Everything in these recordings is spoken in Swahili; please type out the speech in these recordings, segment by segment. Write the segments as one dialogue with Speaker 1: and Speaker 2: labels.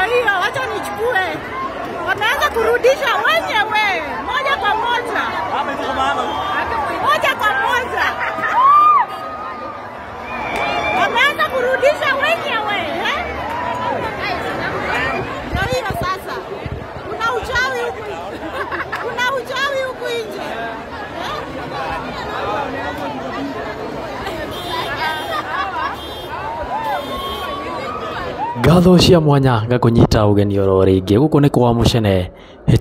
Speaker 1: hiyo, wacha nichukue. Wameanza kurudisha wenyewe moja kwa moja. Moja kwa moja. Wameanza kurudisha wenyewe, eh? Ndio hiyo sasa. Kuna uchawi huku. Kuna uchawi huku nje.
Speaker 2: Ngatho cia mwanya ngakunyita ugeni oro ringi guku ni kwa Mucene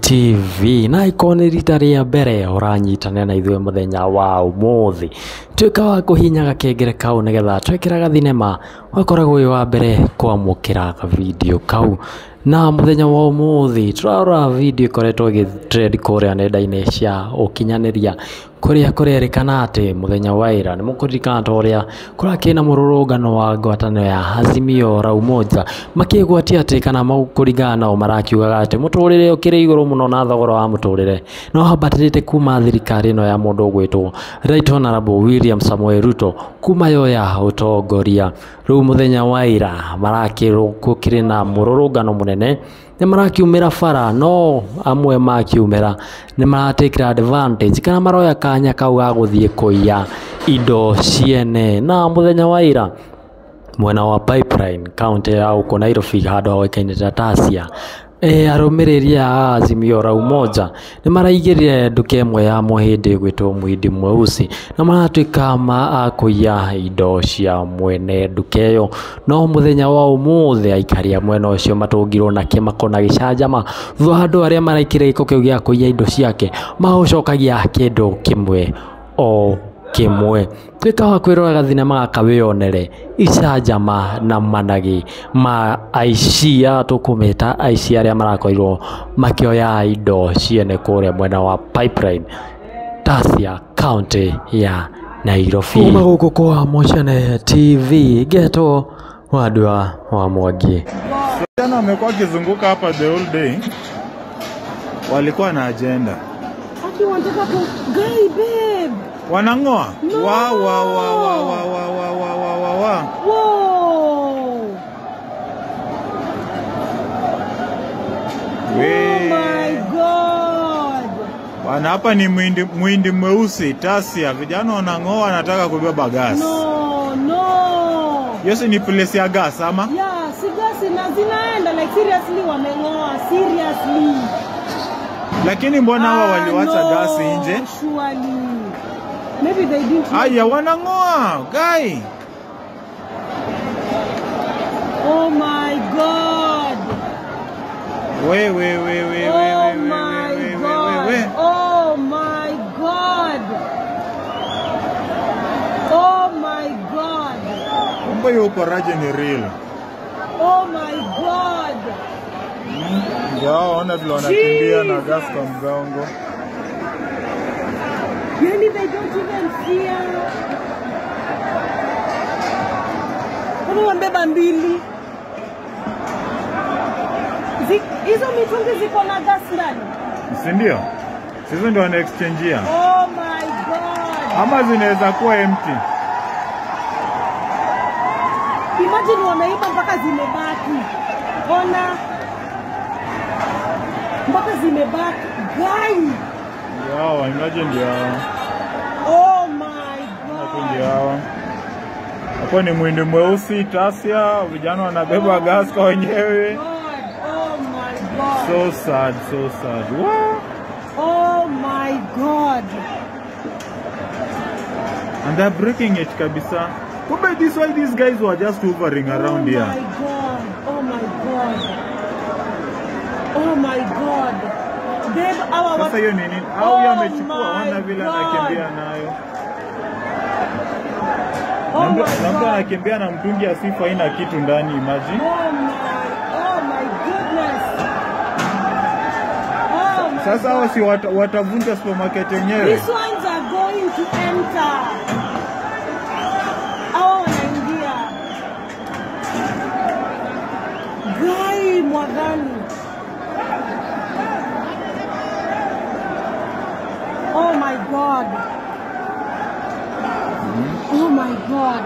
Speaker 2: TV na ikoni rita ria mbere uranyitana na ithuĩ muthenya wa umuthi tuika wa kuhinyaga kengere kau nigetha twekiraga thinema wakoragwo wi wa mbere kwamukira video kau na muthenya wa umuthi turarora video ikoretwo trend kuria nenda-inĩ cia ukinyaniria kuria kurerikana ati muthenya wa ira ni mukuririkana toria kurakina mururungano wa ngwatanĩro ya Azimio la Umoja makigwatia ati kana makuringana nao marakiugaga ati muturire ukiri iguru muno na thogora wa muturire no habatirite kuma thirikari ino ya mundu gwitwo Right Honorable William Samoei Ruto kuma yoya utongoria riu muthenya wa ira marakirwo kukiri na mururungano munene ni marakiumira bara no amwe makiumira ni maratekira advantage kana maroya kanya kau ga guthie kuiya indo ciene na muthenya wa ira mwena wa Pipeline county ya uko Nairobi handu hawekaine ta Tasia arumiriria Azimio la Umoja ni maraigirire nduka imwe ya muhindi gwitwo Muhindi Mweusi na maratuika kuiya indo cia mwene nduka iyo no muthenya wa umuthi aikari a mwena ucio matungirwo na kimakona Gichanjama thutha andu aria maraikire giko kiu gia kuiya indo ciake magucokagia kindu kimwe o kimwe twika wa kwiroraga thinema gaka wionere Gichanjama na managi ma aici tukumeta aici aria marakoirwo makioya indo ciene kuria mwena wa Pipeline Tasia county ya Nairobi. Kuma guku kwa Mucene TV geto wadwa wa Mwangi.
Speaker 3: Jana wamekuwa wakizunguka hapa the whole day. Walikuwa na agenda.
Speaker 1: Ati wanataka ku guy babe.
Speaker 3: Wanangoa?
Speaker 1: No.
Speaker 3: Wa.
Speaker 1: Wow.
Speaker 3: We.
Speaker 1: Oh my God.
Speaker 3: Wana hapa ni Muhindi Mweusi Tasia, vijana wanangoa wanataka kubeba gas.
Speaker 1: No.
Speaker 3: Yosi ni place ya gas ama?
Speaker 1: Yeah, si gas na zinaenda like seriously wamengoa seriously.
Speaker 3: Lakini mbona hawa waliwacha gas nje?
Speaker 1: Surely. Maybe they didn't.
Speaker 3: Aya wanangoa, guy.
Speaker 1: Oh my God.
Speaker 3: We.
Speaker 1: Oh my God. Oh my God.
Speaker 3: Kumbe hiyo uporaji ni real.
Speaker 1: Oh my God.
Speaker 3: Wao ona vile wanakimbia na gas kwa mgongo.
Speaker 1: Really, they don't even fear. Kama wambeba mbili. Hizo mitungi ziko na gas ndani.
Speaker 3: Si ndio? Sisi ndio wana exchange.
Speaker 1: Oh my God.
Speaker 3: Ama zinaweza kuwa empty.
Speaker 1: Imagine wameiba mpaka zimebaki. Ona. Mpaka zimebaki. Guy.
Speaker 3: Wow, imagine ndio.
Speaker 1: Oh my God.
Speaker 3: Ndio hawa. Hapo ni Muhindi Mweusi Tasia, vijana wanabeba gas kwa wenyewe.
Speaker 1: Oh my God.
Speaker 3: So sad. Wow.
Speaker 1: Oh my God.
Speaker 3: And they're breaking it kabisa. Kumbe this why these guys were just hovering around here.
Speaker 1: Oh my God. Oh my God. Oh my God. Babe,
Speaker 3: sasa hiyo nini? Au yamechukua wana vile anakimbia nayo. Mtu anakimbia na mtungi asifa haina kitu ndani, imagine.
Speaker 1: Oh my goodness.
Speaker 3: Sasa hao si watavunja supermarket yenyewe.
Speaker 1: These ones are going to enter. Wanaingia. Gai mwagani. Oh my God. Oh my God.